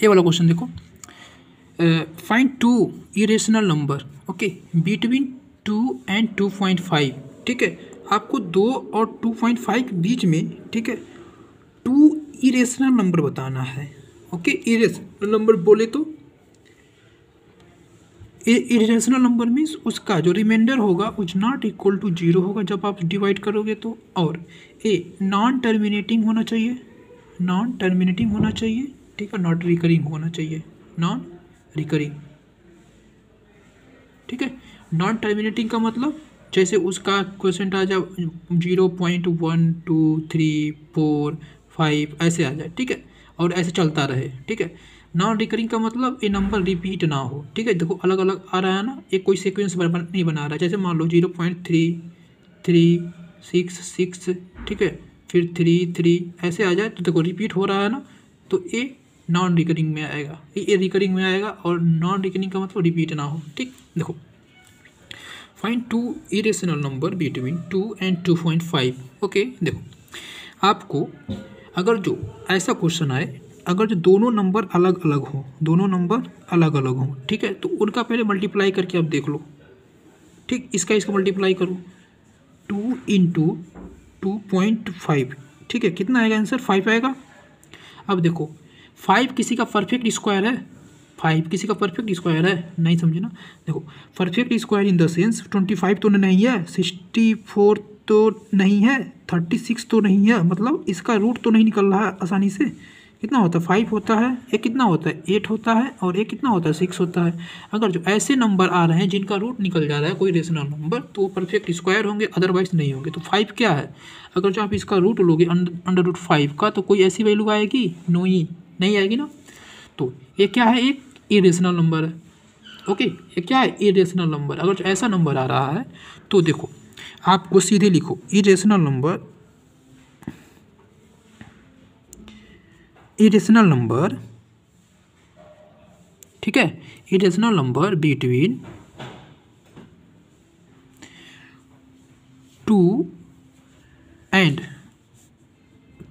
ये वाला क्वेश्चन देखो, find two irrational number okay between 2 and 2.5। ठीक है, आपको 2 और 2.5 के बीच में, ठीक है, 2 इरेशनल नंबर बताना है। ओके, इरेशनल नंबर बोले तो इरेशनल नंबर मीन्स उसका जो रिमाइंडर होगा उज नॉट इक्वल टू 0 होगा जब आप डिवाइड करोगे तो, और ए नॉन टर्मिनेटिंग होना चाहिए, नॉन टर्मिनेटिंग होना चाहिए, ठीक है, नॉट रिकरिंग होना चाहिए, नॉन रिकरिंग। ठीक है, नॉन टर्मिनेटिंग का मतलब जैसे उसका क्वेश्चन आ जाए 0.1 2 3 4 5 ऐसे आ जाए, ठीक है, और ऐसे चलता रहे। ठीक है, नॉन रिकरिंग का मतलब ये नंबर रिपीट ना हो। ठीक है, देखो अलग अलग आ रहा है ना, एक कोई सीक्वेंस नहीं बना रहा है। जैसे मान लो 0.3 3 6 6, ठीक है, फिर 3 3 ऐसे आ जाए तो देखो रिपीट हो रहा है ना, तो ये नॉन रिकरिंग में आएगा, ये रिकरिंग में आएगा। और नॉन रिकरिंग का मतलब रिपीट ना हो। ठीक, देखो find two irrational number between 2 and 2.5। Okay, देखो आपको अगर जो ऐसा क्वेश्चन आए, अगर जो दोनों नंबर अलग अलग हो, दोनों नंबर अलग अलग हो, ठीक है, तो उनका पहले मल्टीप्लाई करके आप देख लो। ठीक, इसका मल्टीप्लाई करो 2 इंटू 2.5, ठीक है, कितना आएगा आंसर? 5 आएगा। अब देखो 5 किसी का परफेक्ट स्क्वायर है, 5 किसी का परफेक्ट स्क्वायर है, नहीं समझे ना। देखो perfect square in the sense 25 तो नहीं है, 64 तो नहीं है, 36 तो नहीं है, मतलब इसका रूट तो नहीं निकल रहा है आसानी से। कितना होता है? 5 होता है, एक कितना होता है? 8 होता है, और एक कितना होता है? 6 होता है। अगर जो ऐसे नंबर आ रहे हैं जिनका रूट निकल जा रहा है कोई रेशनल नंबर, तो वो परफेक्ट स्क्वायर होंगे, अदरवाइज नहीं होंगे। तो 5 क्या है? अगर जो आप इसका रूट लोगे अंडर रूट 5 का, तो कोई ऐसी वैल्यू आएगी? नहीं आएगी ना। तो ये क्या है? एक इरेशनल नंबर है। ओके, ये क्या है? Irrational number. अगर ऐसा नंबर आ रहा है तो देखो आपको सीधे लिखो इरेशनल नंबर, इरेशनल नंबर, ठीक है, irrational number between 2 and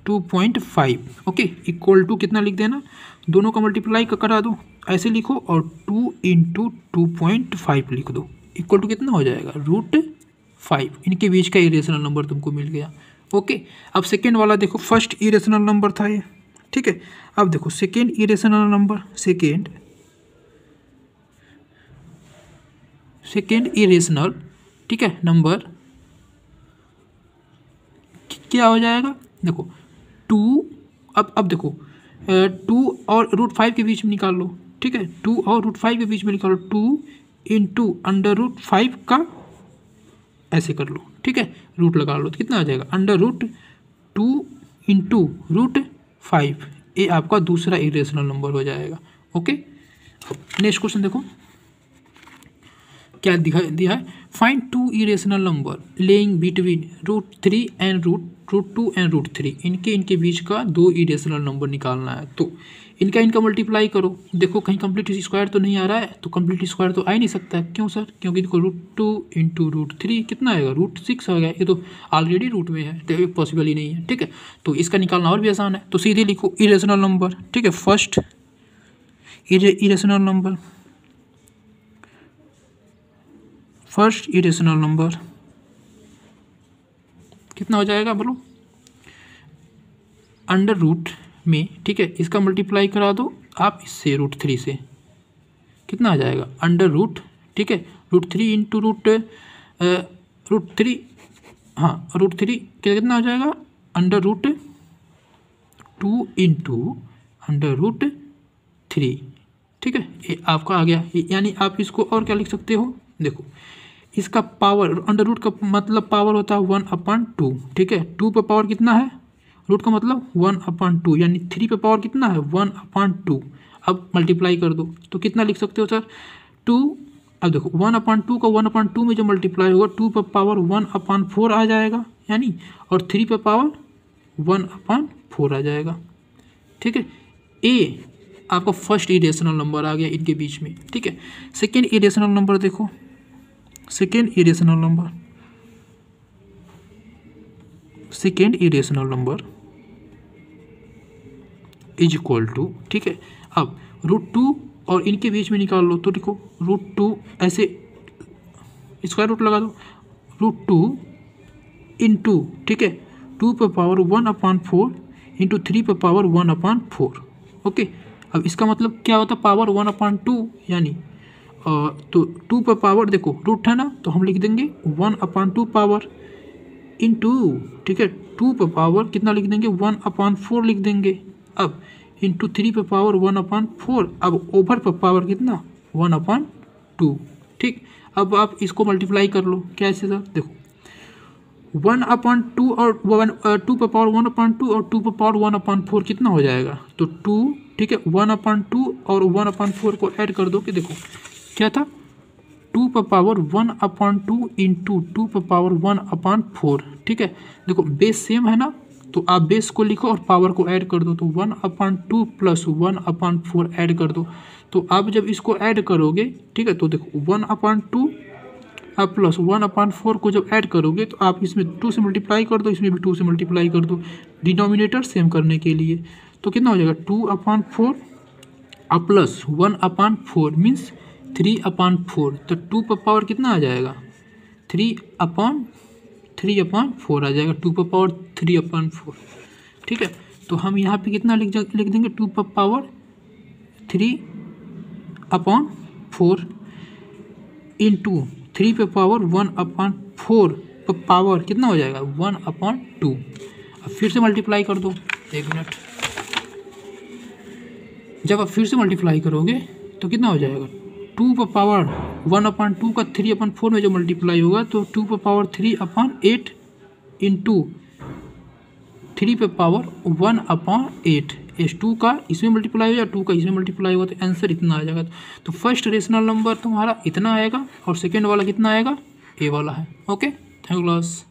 2.5। Okay, equal to कितना लिख देना, दोनों का मल्टीप्लाई करा दो, ऐसे लिखो, और 2 इंटू 2.5 लिख दो, इक्वल टू कितना हो जाएगा? √5। इनके बीच का इरेशनल नंबर तुमको मिल गया। ओके, अब सेकेंड वाला देखो, फर्स्ट इरेशनल नंबर था ये, ठीक है। अब देखो second irrational number, second irrational, ठीक है, नंबर क्या हो जाएगा? देखो 2, अब देखो 2 और √5 के बीच में निकाल लो, ठीक है, 2 और √5 के बीच में निकालो, 2 इंटू अंडर √5 का ऐसे कर लो, ठीक है, रूट लगा लो, तो कितना आ जाएगा? अंडर√2 इंटू √5। ये आपका दूसरा इरेशनल नंबर हो जाएगा। ओके, नेक्स्ट क्वेश्चन देखो क्या दिया है, find two irrational number lying between √3 and √2 and √3। इनके बीच का 2 इरेशनल नंबर निकालना है। तो इनका मल्टीप्लाई करो, देखो कहीं कंप्लीट स्क्वायर तो नहीं आ रहा है, तो कंप्लीट स्क्वायर तो आ ही नहीं सकता है। क्यों सर? क्योंकि देखो √2 इंटू √3 कितना आएगा? √6 हो गया, ये तो ऑलरेडी रूट में है, तो पॉसिबल ही नहीं है। ठीक है, तो इसका निकालना और भी आसान है, तो सीधे लिखो इरेशनल नंबर, ठीक है, first irrational number, first irrational number कितना हो जाएगा बोलो? अंडर रूट में, ठीक है, इसका मल्टीप्लाई करा दो आप इससे √3 से, कितना आ जाएगा? अंडर रूट, ठीक है, √3 इंटू √3, हाँ √3 कितना हो जाएगा? अंडर√2 इंटू अंडर√3। ठीक है, ये आपका आ गया। यानी आप इसको और क्या लिख सकते हो? देखो इसका पावर, अंडर रूट का मतलब पावर होता है 1/2, ठीक है, 2 पे पावर कितना है? रूट का मतलब 1/2, यानी 3 पे पावर कितना है? 1/2। अब मल्टीप्लाई कर दो तो कितना लिख सकते हो सर? 2। अब देखो 1/2 का 1/2 में जो मल्टीप्लाई होगा 2 पे पावर 1/4 आ जाएगा, यानी, और 3 पे पावर 1/4 आ जाएगा। ठीक है, ए आपका फर्स्ट इरेशनल नंबर आ गया इनके बीच में। ठीक है, सेकेंड इरेशनल नंबर देखो, second irrational number, second irrational number is equal to, ठीक है। अब √2 और इनके बीच में निकाल लो, तो देखो √2 ऐसे स्क्वायर रूट लगा दो, √2 इंटू, ठीक है, 2⁴ इंटू 3⁴ ओके। अब इसका मतलब क्या होता है, पावर 1/2 यानी तो 2 देखो रूट है ना, तो हम लिख देंगे 1/2 पावर इंटू, ठीक है, 2 कितना लिख देंगे 1/4 लिख देंगे। अब इंटू 3⁴ अब ओवर पावर कितना 1/2, ठीक। अब आप इसको मल्टीप्लाई कर लो, कैसे सर, देखो 1/2 और 2⁴ और 2⁴ कितना हो जाएगा, तो 2, ठीक है, 1/2 और 1/4 को ऐड कर दो कि देखो क्या था 2⁴ इंटू 2⁴, ठीक है। देखो बेस सेम है ना, तो आप बेस को लिखो और पावर को ऐड कर दो, तो 1/2 प्लस 1/4 ऐड कर दो। तो आप जब इसको ऐड करोगे, ठीक है, तो देखो 1/2 आप प्लस 1/4 को जब ऐड करोगे तो आप इसमें 2 से मल्टीप्लाई कर दो, इसमें भी 2 से मल्टीप्लाई कर दो, डिनोमिनेटर सेम करने के लिए। तो कितना हो जाएगा 2/4 अब प्लस 1/4 मीन्स 3/4, तो 2 पर पावर कितना आ जाएगा 3/4 आ जाएगा, 2/3/4, ठीक है। तो हम यहाँ पे कितना लिख देंगे 2/3/4 इंटू 3⁴ पर पावर कितना हो जाएगा 1/2। अब फिर से मल्टीप्लाई कर दो, एक मिनट, जब आप फिर से मल्टीप्लाई करोगे तो कितना हो जाएगा 2/1/2 का 3/4 में जो मल्टीप्लाई होगा तो 2/3/8 इंटू 3/1/8, इस 2 का इसमें मल्टीप्लाई हो जाएगा, 2 का इसमें मल्टीप्लाई होगा, तो आंसर इतना आ जाएगा। तो फर्स्ट रेशनल नंबर तुम्हारा इतना आएगा और सेकेंड वाला कितना आएगा, ए वाला है। Okay, thank you class.